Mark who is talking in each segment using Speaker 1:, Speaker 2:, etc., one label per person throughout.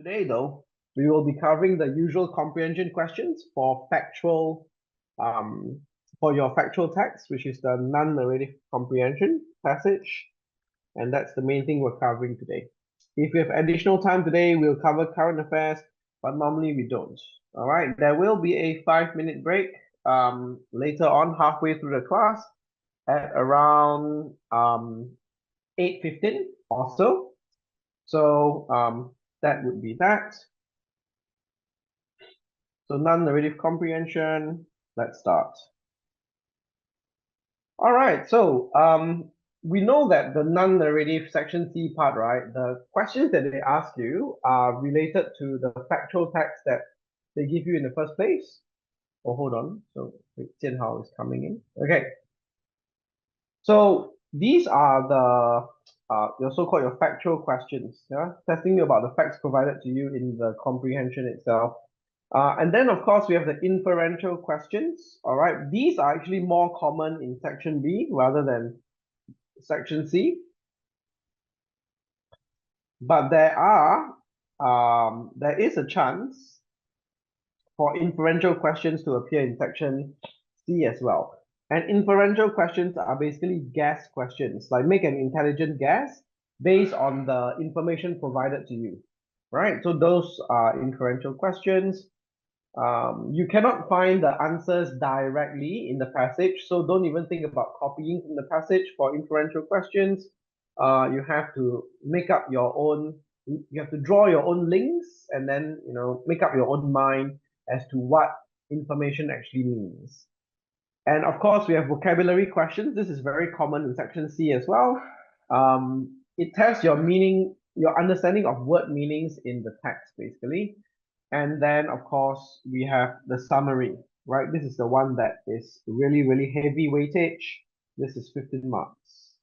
Speaker 1: Today, though, we will be covering the usual comprehension questions for your factual text, which is the non-narrative comprehension passage, and that's the main thing we're covering today. If we have additional time today, we'll cover current affairs, but normally we don't. All right, there will be a 5-minute break later on, halfway through the class, at around 8:15 or so. So that would be that. So non-narrative comprehension, let's start. All right, so we know that the non-narrative section C part, right? The questions that they ask you are related to the factual text that they give you in the first place. Oh, hold on. So Jianhao is coming in. Okay. So these are your so-called your factual questions, yeah? Testing you about the facts provided to you in the comprehension itself. And then, of course, we have the inferential questions. All right, these are actually more common in section B rather than section C. But there is a chance for inferential questions to appear in section C as well. And inferential questions are basically guess questions, like make an intelligent guess based on the information provided to you, right? So those are inferential questions. You cannot find the answers directly in the passage, so don't even think about copying from the passage for inferential questions. You have to make up your own, you have to draw your own links and then, make up your own mind as to what information actually means. And of course, we have vocabulary questions. This is very common in section C as well. It tests your meaning, your understanding of word meanings in the text, basically. And then, of course, we have the summary, right? This is the one that is really, really heavy weightage. This is 15 marks.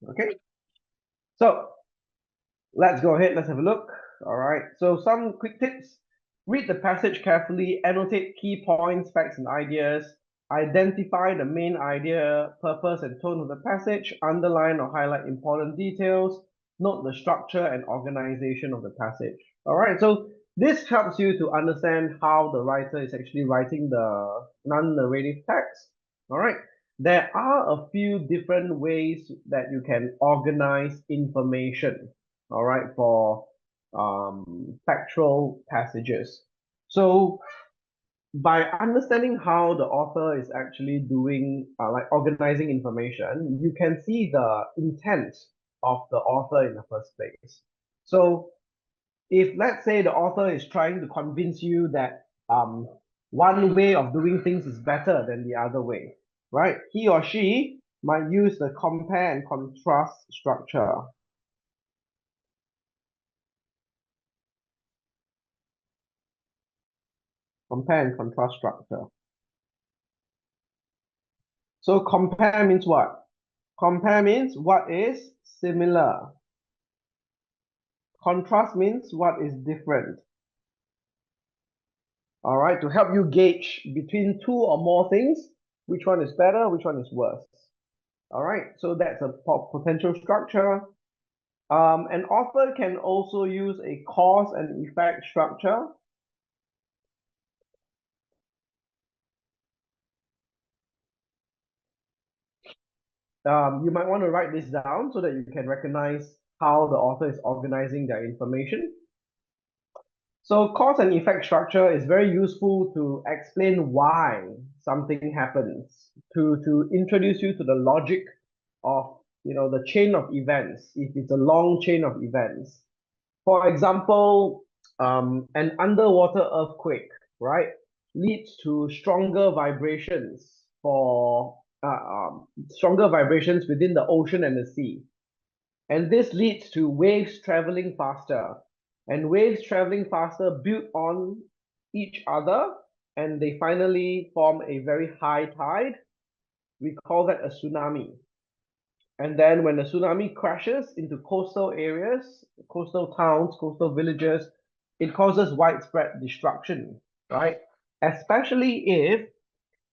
Speaker 1: Okay. So let's go ahead. Let's have a look. All right. So some quick tips. Read the passage carefully, annotate key points, facts, and ideas. Identify the main idea, purpose, and tone of the passage. Underline or highlight important details. Note the structure and organization of the passage. All right, so this helps you to understand how the writer is actually writing the non-narrative text. All right, there are a few different ways that you can organize information. All right, for factual passages. So by understanding how the author is actually doing, like organizing information, you can see the intent of the author in the first place. So if, let's say, the author is trying to convince you that one way of doing things is better than the other way, right? He or she might use the compare and contrast structure. Compare and contrast structure. So compare means what? Compare means what is similar. Contrast means what is different. All right, to help you gauge between two or more things, which one is better, which one is worse. All right, so that's a potential structure. An author can also use a cause and effect structure. You might want to write this down so that you can recognize how the author is organizing their information. So cause and effect structure is very useful to explain why something happens, to introduce you to the logic of, the chain of events, if it's a long chain of events. For example, an underwater earthquake, right, leads to stronger vibrations stronger vibrations within the ocean and the sea. And this leads to waves traveling faster. And waves traveling faster build on each other, and they finally form a very high tide. We call that a tsunami. And then when the tsunami crashes into coastal areas, coastal towns, coastal villages, it causes widespread destruction, right? Especially if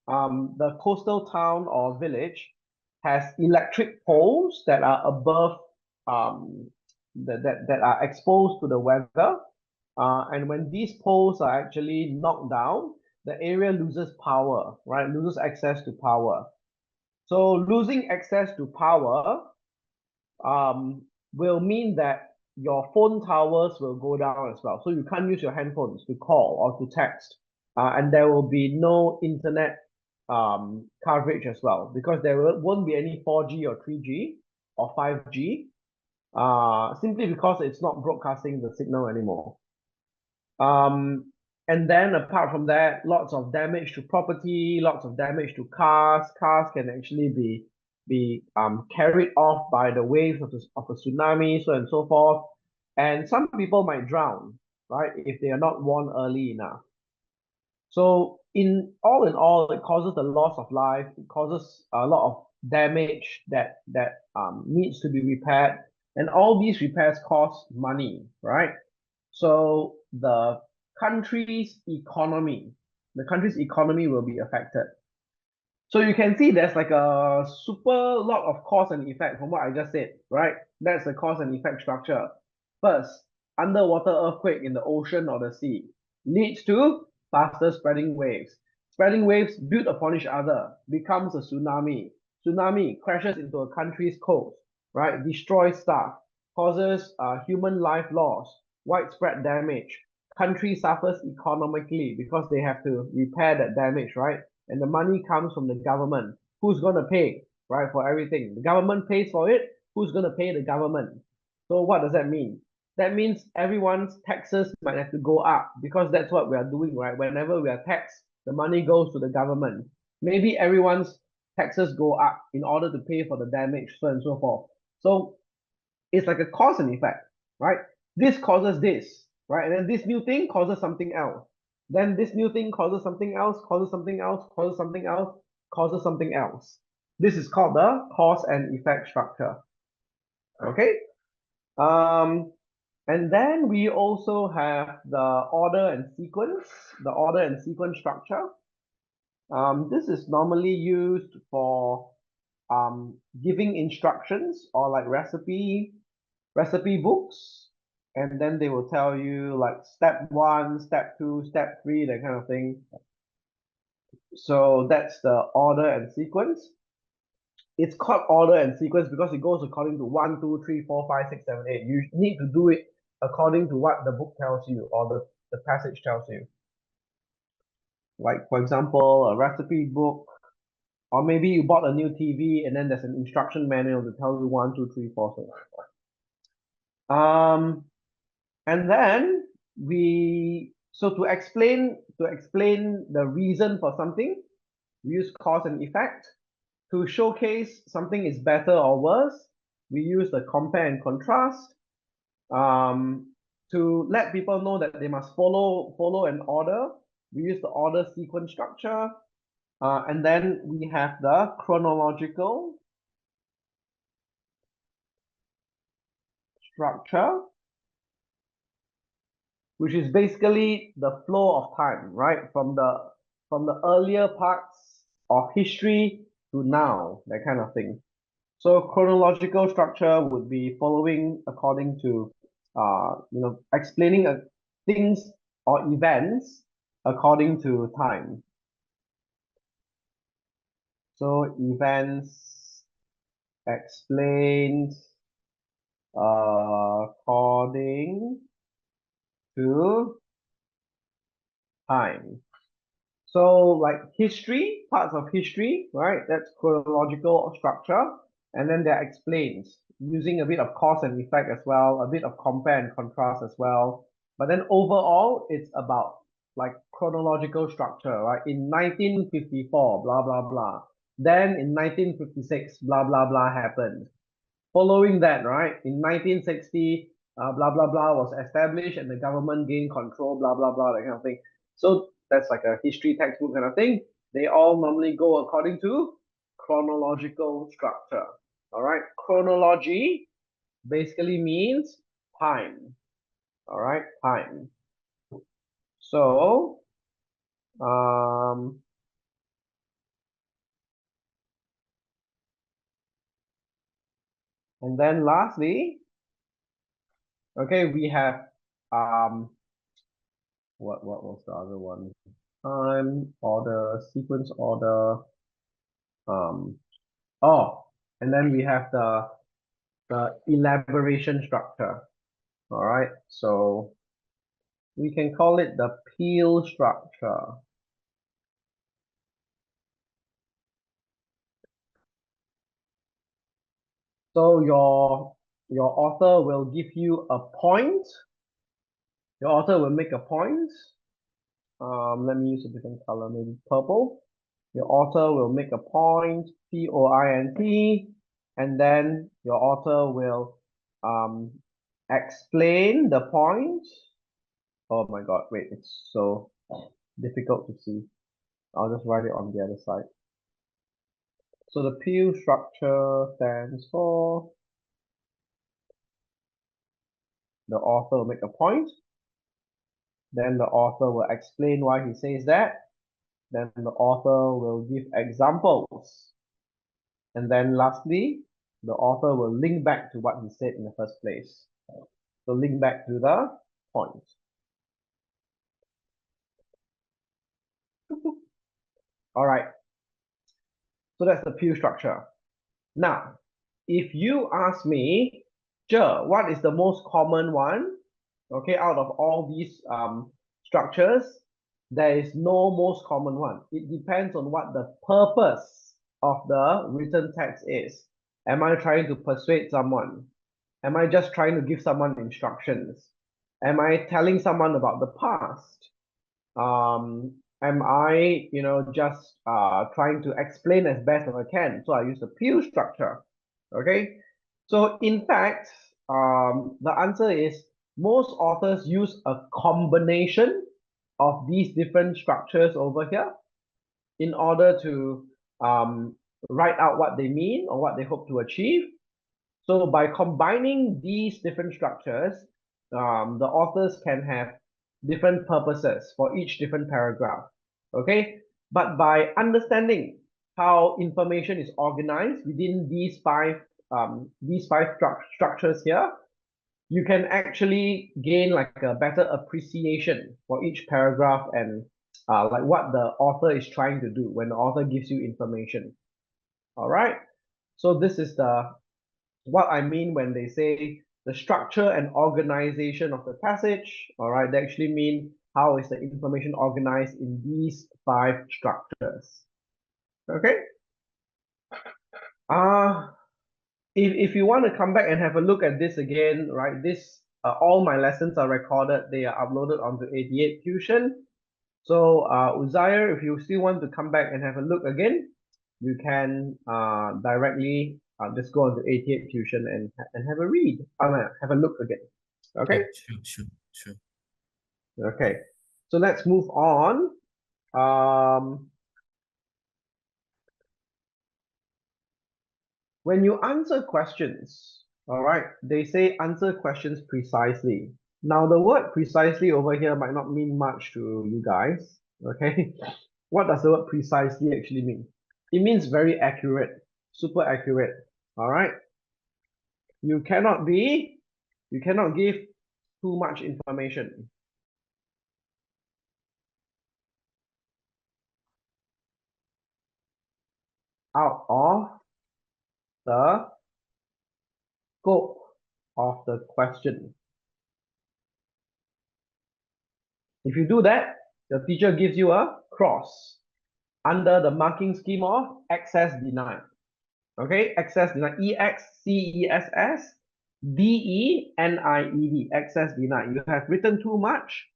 Speaker 1: the coastal town or village has electric poles that are above um, that are exposed to the weather. And when these poles are actually knocked down, the area loses power, right? Loses access to power. So losing access to power um, will mean that your phone towers will go down as well. So you can't use your handphones to call or to text. And there will be no internet coverage as well because won't be any 4G or 3G or 5G simply because it's not broadcasting the signal anymore. And then apart from that, lots of damage to property, lots of damage to cars. Cars can actually be carried off by the waves of a tsunami, so and so forth. And some people might drown, right, if they are not warned early enough. So in all, it causes the loss of life. It causes a lot of damage that needs to be repaired, and all these repairs cost money, right? So the country's economy will be affected. So you can see there's like a super lot of cause and effect from what I just said, right? That's the cause and effect structure. First, underwater earthquake in the ocean or the sea leads to faster spreading waves. Spreading waves build upon each other, becomes a tsunami. Tsunami crashes into a country's coast, right? Destroys stuff, causes human life loss, widespread damage. Country suffers economically because they have to repair that damage, right? And the money comes from the government. Who's going to pay, right, for everything? The government pays for it. Who's going to pay the government? So what does that mean? That means everyone's taxes might have to go up because that's what we are doing, right? Whenever we are taxed, the money goes to the government. Maybe everyone's taxes go up in order to pay for the damage, so and so forth. So it's like a cause and effect, right? This causes this, right? And then this new thing causes something else. Then this new thing causes something else, causes something else, causes something else, causes something else. This is called the cause and effect structure. Okay. Um, and then we also have the order and sequence, the order and sequence structure. This is normally used for giving instructions or like recipe books, and then they will tell you like step one, step two, step three, that kind of thing. So that's the order and sequence. It's called order and sequence because it goes according to 1, 2, 3, 4, 5, 6, 7, 8. You need to do it according to what the book tells you or the passage tells you. Like for example, a recipe book, or maybe you bought a new TV and then there's an instruction manual to tell you 1, 2, 3, 4, so on. And then so to explain the reason for something, we use cause and effect. To showcase something is better or worse, we use the compare and contrast. To let people know that they must follow an order, we use the order sequence structure. And then we have the chronological structure, which is basically the flow of time, right? From the earlier parts of history to now, that kind of thing. So chronological structure would be following according to explaining things or events according to time. So events explained according to time. So like history, parts of history, right? That's chronological structure. And then they're explained using a bit of cause and effect as well, a bit of compare and contrast as well. But then overall, it's about like chronological structure, right? In 1954, blah, blah, blah. Then in 1956, blah, blah, blah happened. Following that, right, in 1960, blah, blah, blah was established and the government gained control, blah, blah, blah, that kind of thing. So that's like a history textbook kind of thing. They all normally go according to chronological structure. All right, chronology basically means time. All right, time. So, um, And then lastly, okay, we have what was the other one? Time order, sequence order, um oh, and then we have the elaboration structure. All right, so we can call it the peel structure. So your author will give you a point. Your author will make a point. Let me use a different color, maybe purple. Your author will make a point, point, and then your author will explain the point. Oh my God, wait, it's so difficult to see. I'll just write it on the other side. So the peel structure stands for the author will make a point, then the author will explain why he says that, then the author will give examples, and then lastly, the author will link back to what he said in the first place. So link back to the point. All right, so that's the peel structure. Now, if you ask me, sure, what is the most common one? Okay, out of all these structures, there is no most common one. It depends on what the purpose of the written text is. Am I trying to persuade someone? Am I just trying to give someone instructions? Am I telling someone about the past? Am I, just trying to explain as best as I can? So I use the peel structure. Okay. So in fact, the answer is most authors use a combination of these different structures over here in order to write out what they mean or what they hope to achieve. So by combining these different structures, the authors can have different purposes for each different paragraph. Okay, but by understanding how information is organized within these five structures here, you can actually gain like a better appreciation for each paragraph and like what the author is trying to do when the author gives you information. All right, so this is what I mean when they say the structure and organization of the passage. All right, they actually mean how is the information organized in these five structures. Okay. Uh, if you want to come back and have a look at this again, right? This all my lessons are recorded. They are uploaded onto 88 Fusion. So Uzair, if you still want to come back and have a look again, you can directly just go onto 88 Fusion and have a read. Have a look again. Okay.
Speaker 2: Yeah, sure.
Speaker 1: Okay. So let's move on. When you answer questions, all right, they say answer questions precisely. Now, the word precisely over here might not mean much to you guys. Okay. What does the word precisely actually mean? It means very accurate, super accurate. All right. You cannot give too much information out of the scope of the question. If you do that, the teacher gives you a cross under the marking scheme of access denied. Okay, access denied, EXCESS DENIED, access denied. You have written too much,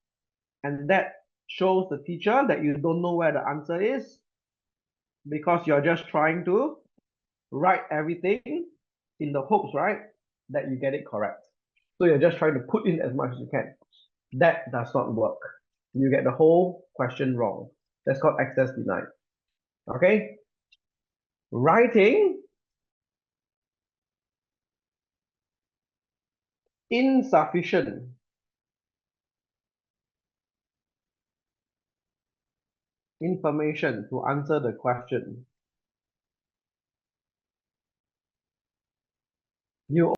Speaker 1: and that shows the teacher that you don't know where the answer is because you're just trying to write everything in the hopes, right, that you get it correct. So you're just trying to put in as much as you can. That does not work. You get the whole question wrong. That's called access denied. Okay? Writing insufficient information to answer the question. You